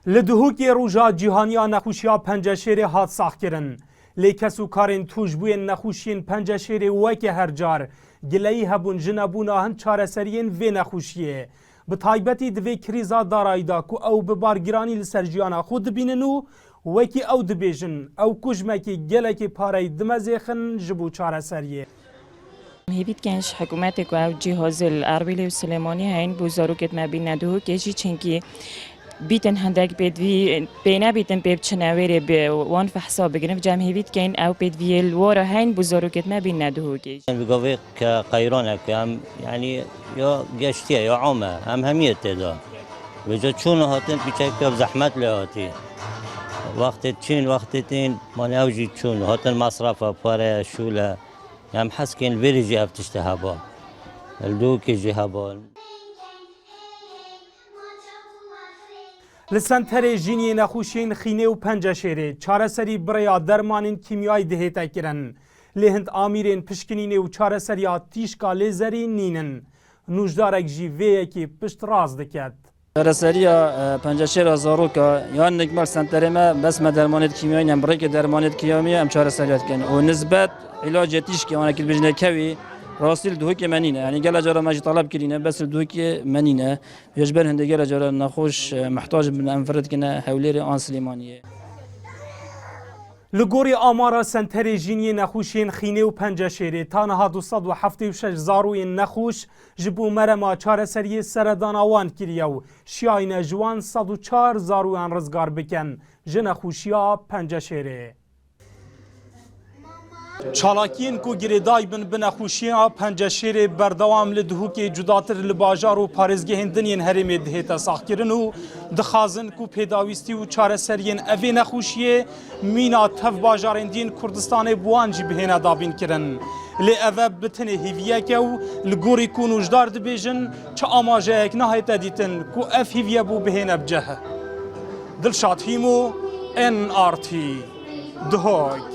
لدهوکی روژا جیهانیا نخوشیا پنجشیر هات ساخ کرن. لیکسو کارین توجبوین نخوشین پنجشیر وکی هر جار گلهی هبون جنبون آهن چاره سرین وی نخوشیه. به تایبتی دوی کریزا دارایدا که او ببارگرانی لسرجیانا خود بیننو وکی او دبیجن او کجمکی گلکی پارای دمزیخن جبو چاره سریه. هیوید کنش حکومت کو او جهاز الاربیل و سلیمانی هین بزرگت مبین ندهو کشی چنکی بیتن هندک بدوی بینا بیتن بیب چنویری به وان فحصا بگیرم جمع هیوید کن او بدوی الوارا هین بزرگت مبین ندهو کش. بقولك كقيرانك يعني يا قشتيه يا عمى همية تدا وجد شون هاتين بيشكل زحمت لهاتي وقت تشين وقت تين ما نوجد شون هاتين مصرفة فارة شولة يعني حسكين فيريجي افتشتهابا الدوك جهابا لسنتر جینی نخوشین خینه و پنجشیره چاره سری برای درمانین کیمیایی دهیتا کرن. لهند آمیرین پشکنینه و چاره سری آتیشکا لیزری نینن. نوشدارک جی ویه که پشت راز دکد. چاره سری پنجشیر زاروکا یان نکمال سنتر ما بس ما درمانت کیمیایی هم برای که درمانت کیمیایی هم چاره سریات کن. و نسبت علاج تیشکی آنها که بجنه کوی راسل دوک منینه یعنی گل جرا ماجی طلب کرینه بس دوک منینه یجبر هنده گل جرا نخوش محتاج من انفرد کنه حولیر آن سلیمانیه لگوری آمارا سنتر جینی نخوشین خینه و پنجشیره تانها 276 زاروی نخوش جبو مرما چاره سری سردان آوان کریه و شیاین جوان 104 زارویان رزگار بکن جنخوشیا پنجشیره. چالاکین کو گریدای بن بنخوشیا پنجشیر بردوام لدهوکی جداتر لباجار و پارزگه هندنین هرمی دهیتا ساخ کرن و دخازن کو پیداویستی و چاره سرین اوی نخوشیه مینا تف باجارندین کردستان بوانجی بهینا دابین کرن لی اوه بتنه هیویه که و لگوری کو نوجدار دبیجن چه آماجه اک نهایت دیتن کو اف هیویه بو بهینا بجه دلشاد هیمو NRT دهوک